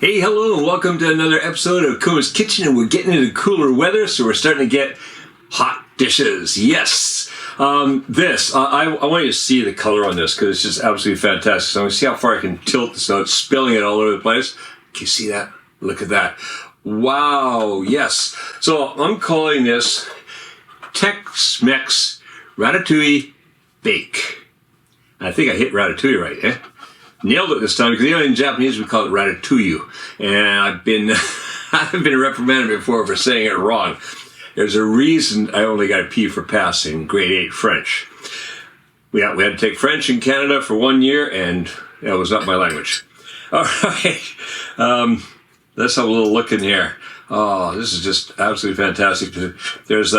Hey, hello, and welcome to another episode of Kuma's Kitchen, and we're getting into cooler weather, so we're starting to get hot dishes. Yes! I want you to see the color on this, because it's just absolutely fantastic. So I'm going to see how far I can tilt this without spilling it all over the place. Can you see that? Look at that. Wow, yes. So I'm calling this Tex-Mex Ratatouille Bake. I think I hit Ratatouille right, eh? Nailed it this time, because in Japanese we call it Ratatouille, and I've been reprimanded before for saying it wrong. There's a reason I only got a P for pass in grade 8 French. We had to take French in Canada for 1 year, and that was not my language. All right, let's have a little look in here. Oh, this is just absolutely fantastic. There's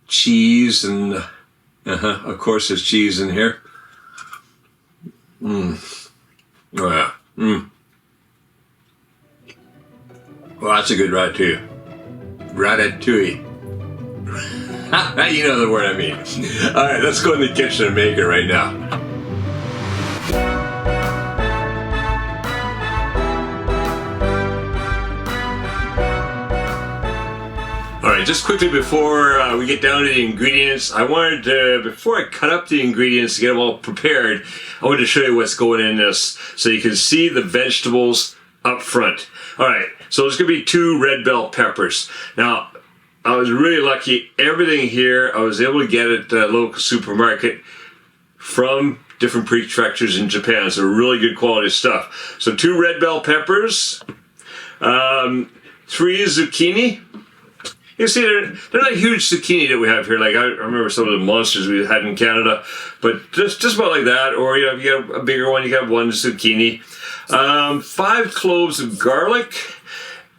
cheese, and of course there's cheese in here. Oh yeah. Well, that's a good ratatouille. Ratatouille. You know the word I mean. All right, let's go in the kitchen and make it right now. Alright, just quickly before we get down to the ingredients, I wanted to, before I cut up the ingredients to get them all prepared, I wanted to show you what's going in this so you can see the vegetables up front. Alright, so there's going to be 2 red bell peppers. Now, I was really lucky. Everything here I was able to get at the local supermarket from different prefectures in Japan, so really good quality stuff. So 2 red bell peppers, 3 zucchini. You see, they're not huge zucchini that we have here. Like I remember some of the monsters we had in Canada, but just about like that. Or if you have a bigger one, you can have 1 zucchini. 5 cloves of garlic,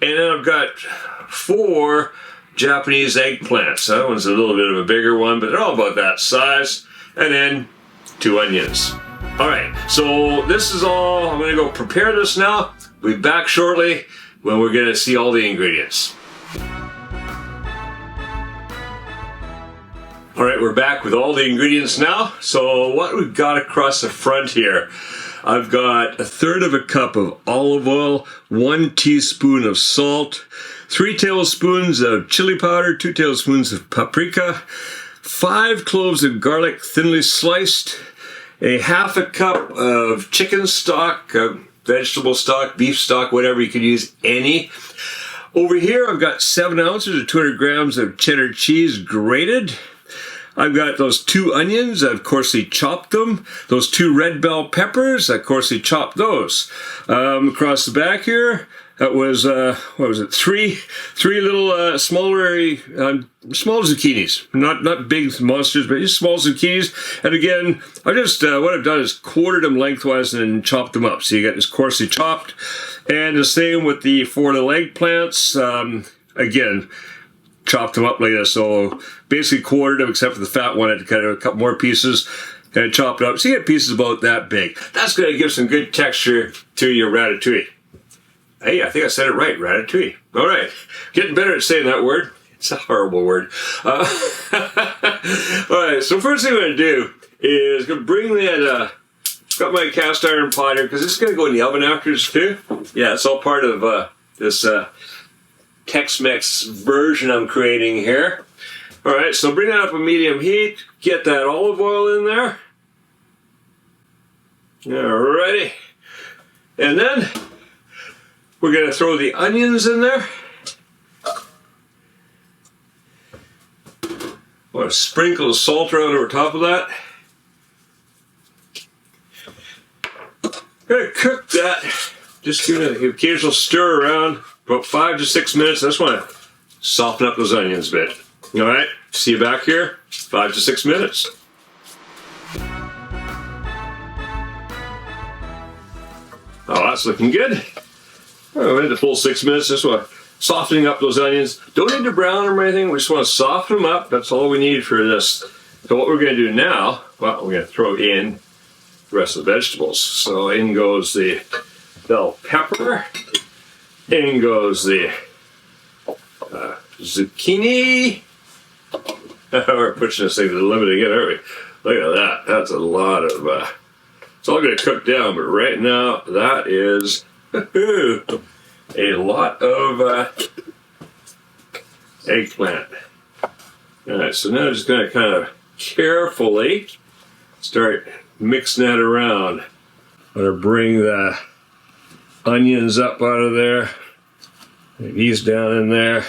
and then I've got 4 Japanese eggplants. That one's a little bit of a bigger one, but they're all about that size. And then 2 onions. All right, so this is all. I'm going to go prepare this now. We'll be back shortly when we're going to see all the ingredients. All right, we're back with all the ingredients now. So what we've got across the front here, I've got 1/3 of a cup of olive oil, 1 teaspoon of salt, 3 tablespoons of chili powder, 2 tablespoons of paprika, 5 cloves of garlic thinly sliced, a 1/2 cup of chicken stock, vegetable stock, beef stock, whatever, you can use any. Over here, I've got 7 ounces or 200 grams of cheddar cheese grated. I've got those 2 onions, I've coarsely chopped them. Those 2 red bell peppers, I coarsely chopped those. Across the back here, that was, 3 little small zucchinis. Not big monsters, but just small zucchinis. And again, what I've done is quartered them lengthwise and then chopped them up. So you got this coarsely chopped. And the same with the 4 little eggplants. Again, chopped them up like this, so basically quartered them, except for the fat one. I had to cut a couple more pieces and chop it up. So you get pieces about that big. That's going to give some good texture to your ratatouille. Hey, I think I said it right, ratatouille. All right, getting better at saying that word. It's a horrible word. All right, so first thing I'm going to do is going to bring that, got my cast iron pot here, because it's going to go in the oven after this too. Yeah, it's all part of this Tex-Mex version I'm creating here. All right, so bring that up a medium heat. Get that olive oil in there. Alrighty. And then we're going to throw the onions in there. I'm going to sprinkle the salt around over top of that. I'm going to cook that. Just give it an occasional stir around. About 5 to 6 minutes. I just want to soften up those onions a bit. All right, see you back here. 5 to 6 minutes. Oh, that's looking good. Oh, we had the full 6 minutes. Just want softening up those onions. Don't need to brown them or anything. We just want to soften them up. That's all we need for this. So what we're going to do now, well, we're going to throw in the rest of the vegetables. So in goes the bell pepper. In goes the zucchini. We're pushing this thing to the limit again, aren't we? Look at that. That's a lot of It's all going to cook down, but right now that is a lot of eggplant. Alright, so now I'm just going to kind of carefully start mixing that around. I'm going to bring the onions up out of there. These down in there.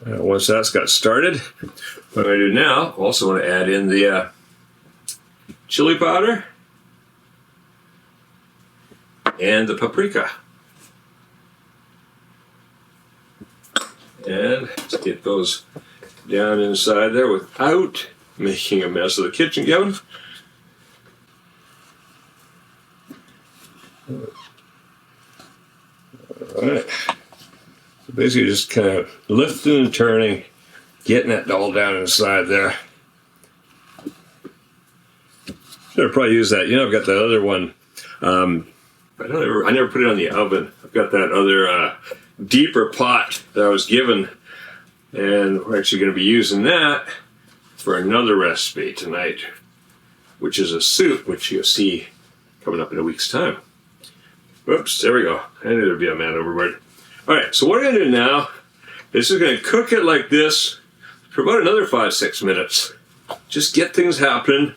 Once that's got started, what I'm going to do now, I also want to add in the chili powder and the paprika. And let's get those down inside there without making a mess of the kitchen, Kevin. Alright. So basically just kind of lifting and turning, getting it all down inside there. Should have probably used that. You know, I've got that other one. I never put it on the oven. I've got that other deeper pot that I was given, and we're actually going to be using that for another recipe tonight, which is a soup, which you'll see coming up in a week's time. Whoops, there we go. I knew there'd be a man overboard. Alright, so what I'm going to do now is just going to cook it like this for about another 5-6 minutes. Just get things happening,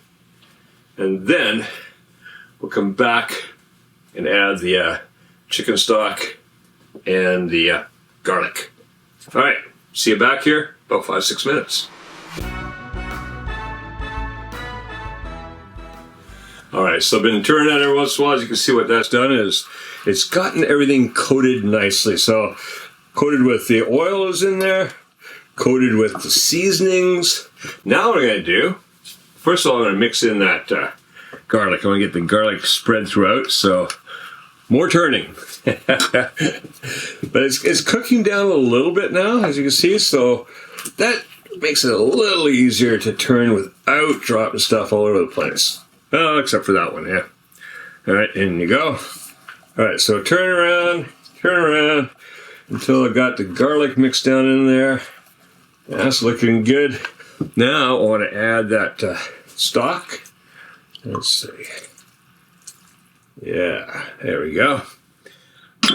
and then we'll come back and add the chicken stock and the garlic. Alright, see you back here about 5-6 minutes. Alright, so I've been turning that every once in a while. As you can see, what that's done is it's gotten everything coated nicely. So coated with the oil is in there, coated with the seasonings. Now what I'm going to do, first of all, I'm going to mix in that garlic. I want to get the garlic spread throughout, so more turning. But it's cooking down a little bit now, as you can see, so that makes it a little easier to turn without dropping stuff all over the place. Oh, except for that one, yeah. Alright, in you go. Alright, so turn around until I got the garlic mixed down in there. That's looking good. Now I want to add that stock. Let's see. Yeah, there we go. A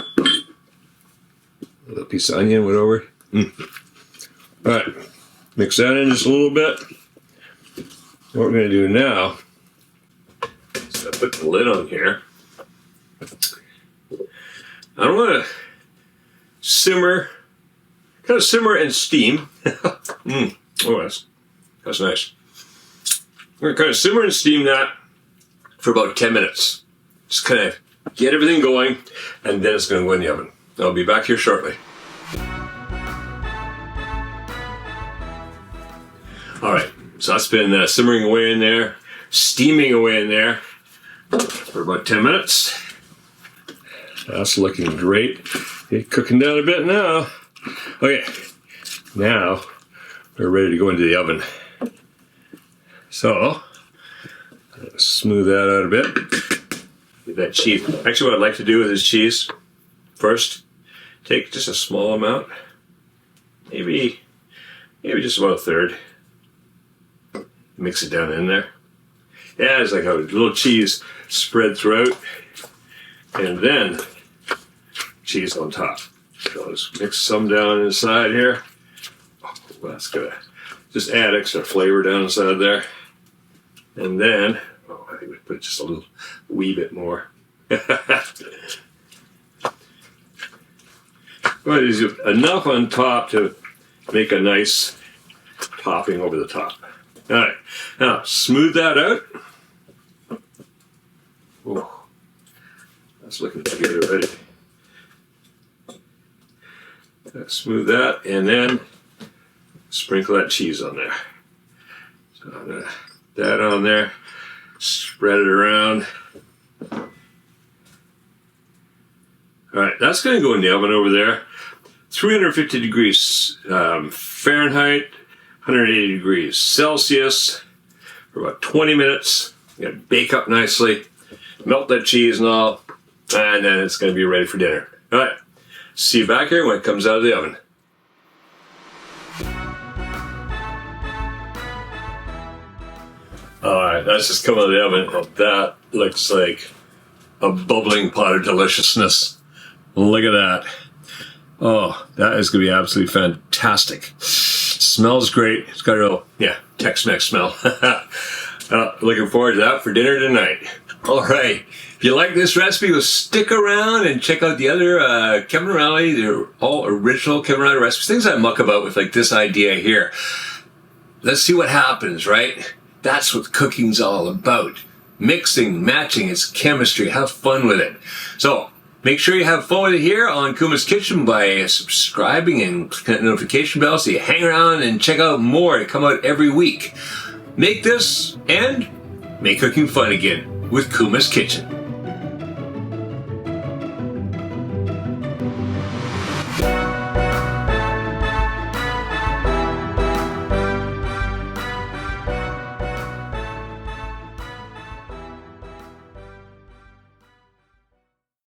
little piece of onion went over. Alright, mix that in just a little bit. What we're going to do now is I put the lid on here. I don't want to simmer, kind of simmer and steam. Oh, that's nice. We're going to kind of simmer and steam that for about 10 minutes. Just kind of get everything going, and then it's going to go in the oven. I'll be back here shortly. Alright, so that's been simmering away in there, steaming away in there for about 10 minutes. That's looking great. It's cooking down a bit now. Okay, now we're ready to go into the oven. So, smooth that out a bit. Get that cheese. Actually, what I'd like to do with this cheese, first, take just a small amount, maybe just about a third. Mix it down in there. Yeah, it's like a little cheese spread throughout, and then cheese on top. So let's mix some down inside here. Oh, that's gonna just add extra flavor down inside there. And then, I think we put just a wee bit more. But it's enough on top to make a nice topping over the top. All right, now smooth that out. Oh, that's looking good already. Smooth that, and then sprinkle that cheese on there. So I'm gonna put that on there, spread it around. All right, that's gonna go in the oven over there, 350 degrees Fahrenheit, 180 degrees Celsius for about 20 minutes. You gotta bake up nicely, melt that cheese and all, and then it's gonna be ready for dinner. All right, see you back here when it comes out of the oven. Alright, that's just come out of the oven. That looks like a bubbling pot of deliciousness. Look at that. Oh, that is going to be absolutely fantastic. Smells great. It's got a real, Tex-Mex smell. Looking forward to that for dinner tonight. Alright, if you like this recipe, well, stick around and check out the other Kevin Riley. They're all original Kevin Riley recipes. Things I muck about with like this idea here. Let's see what happens, right? That's what cooking's all about. Mixing, matching, it's chemistry. Have fun with it. So, make sure you have fun with it here on Kuma's Kitchen by subscribing and clicking that notification bell so you hang around and check out more that come out every week. Make this and make cooking fun again with Kuma's Kitchen.